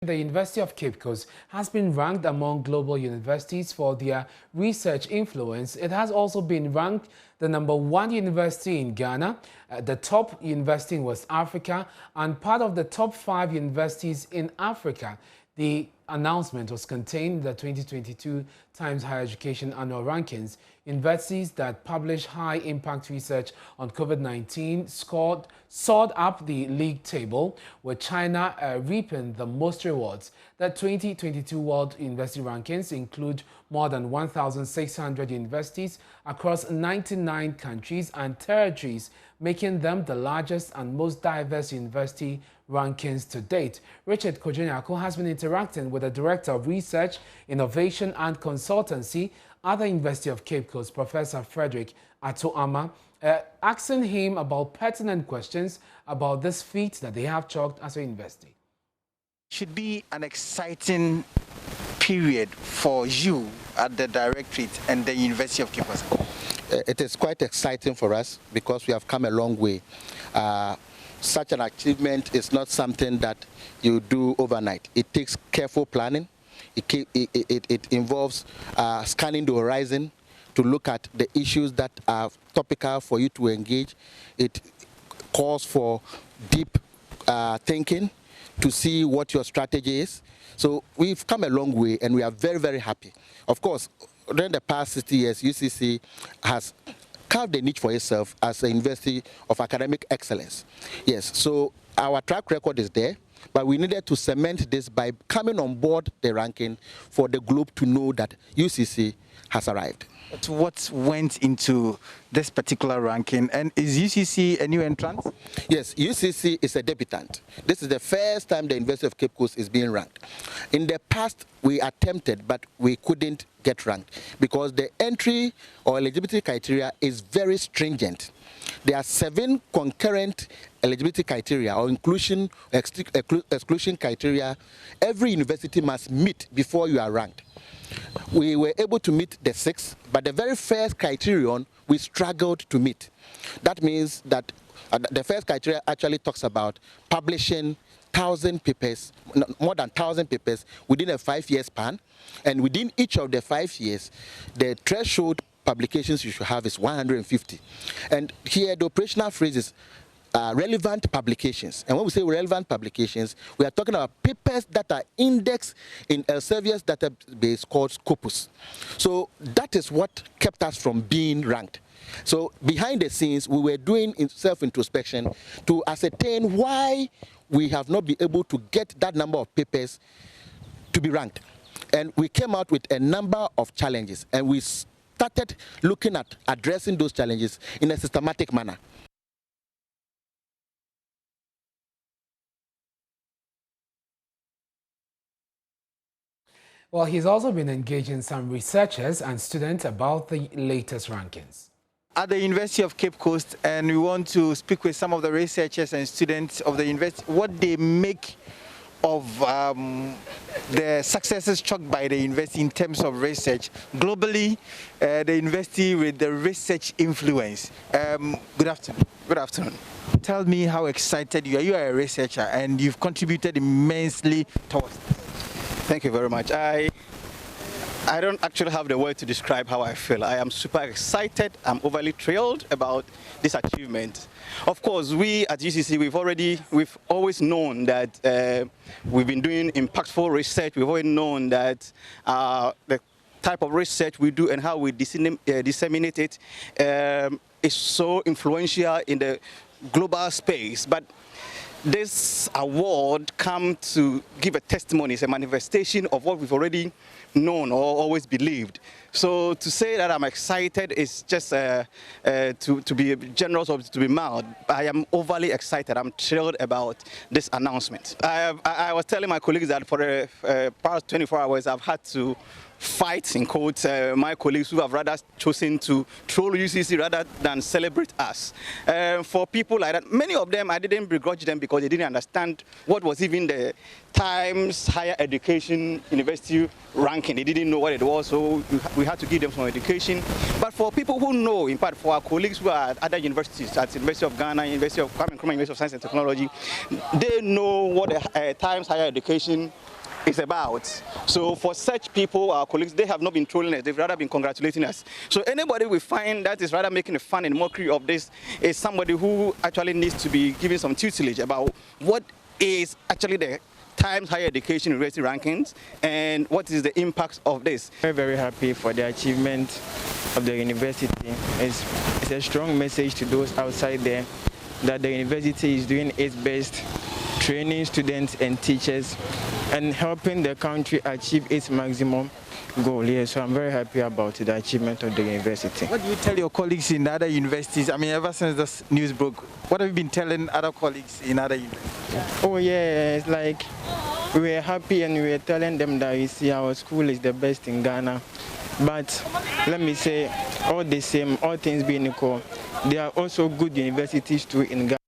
The University of Cape Coast has been ranked among global universities for their research influence. It has also been ranked the #1 university in Ghana, the top university in West Africa, and part of the top 5 universities in Africa. The announcement was contained in the 2022 Times Higher Education Annual Rankings. Universities that publish high-impact research on COVID-19 soared up the league table, with China reaping the most rewards. The 2022 World University Rankings include more than 1,600 universities across 99 countries and territories, making them the largest and most diverse university rankings to date. Richard Kojonyako has been interacting with the Director of Research, Innovation and Consultancy at the University of Cape Coast, Professor Frederick Atoama, asking him about pertinent questions about this feat that they have chalked as a university. Should be an exciting period for you at the Directorate and the University of Cape Coast. It is quite exciting for us because we have come a long way. Such an achievement is not something that you do overnight. It takes careful planning. It involves scanning the horizon to look at the issues that are topical for you to engage. It calls for deep thinking to see what your strategy is. So we've come a long way and we are very, very happy. Of course, during the past 60 years, UCC has carved a niche for itself as a university of academic excellence. Yes, so our track record is there, but we needed to cement this by coming on board the ranking for the globe to know that UCC has arrived. But what went into this particular ranking, and is UCC a new entrant? Yes, UCC is a debutant. This is the first time the University of Cape Coast is being ranked. In the past, we attempted, but we couldn't get ranked because the entry or eligibility criteria is very stringent. There are 7 concurrent eligibility criteria or exclusion criteria every university must meet before you are ranked. We were able to meet the 6, but the very first criterion we struggled to meet. That means that the first criteria actually talks about publishing 1,000 papers, more than 1,000 papers within a 5-year span, and within each of the 5 years, the threshold publications you should have is 150. And here the operational phrase is relevant publications. And when we say relevant publications, we are talking about papers that are indexed in Elsevier's database called Scopus. So that is what kept us from being ranked. So behind the scenes, we were doing self-introspection to ascertain why we have not been able to get that number of papers to be ranked. And we came out with a number of challenges, and we started looking at addressing those challenges in a systematic manner. Well, he's also been engaging some researchers and students about the latest rankings. At the University of Cape Coast, and we want to speak with some of the researchers and students of the university, what they make of the successes chalked by the university in terms of research. Globally, the university with the research influence. Good afternoon. Good afternoon. Tell me how excited you are. You are a researcher and you've contributed immensely towards this. Thank you very much. I don't actually have the word to describe how I feel. I am super excited. I'm overly thrilled about this achievement. Of course, we at UCC, we've always known that we've been doing impactful research. We've always known that the type of research we do and how we disseminate it is so influential in the global space. But this award comes to give a testimony, it's a manifestation of what we've already known or always believed. So to say that I'm excited is just to be generous or to be mild. I am overly excited. I'm thrilled about this announcement. I was telling my colleagues that for the past 24 hours I've had to fight, in quotes, my colleagues who have rather chosen to troll UCC rather than celebrate us. For people like that, many of them, I didn't begrudge them because they didn't understand what was even the Times Higher Education University ranking. They didn't know what it was, so we had to give them some education. But for people who know, in part for our colleagues who are at other universities, at the University of Ghana, University of Kwame Nkrumah, University of Science and Technology, they know what the Times Higher Education is about. So for such people, our colleagues, they have not been trolling us, they've rather been congratulating us. So anybody we find that is rather making a fun and mockery of this is somebody who actually needs to be given some tutelage about what is actually the Times Higher Education University rankings and what is the impact of this. We're very happy for the achievement of the university. It's a strong message to those outside there that the university is doing its best, training students and teachers and helping the country achieve its maximum goal. Yes, so I'm very happy about the achievement of the university. What do you tell your colleagues in other universities? I mean, ever since this news broke, what have you been telling other colleagues in other universities? Oh yeah, it's like we were happy and we were telling them that you see our school is the best in Ghana. But let me say, all the same, all things being equal, there are also good universities too in Ghana.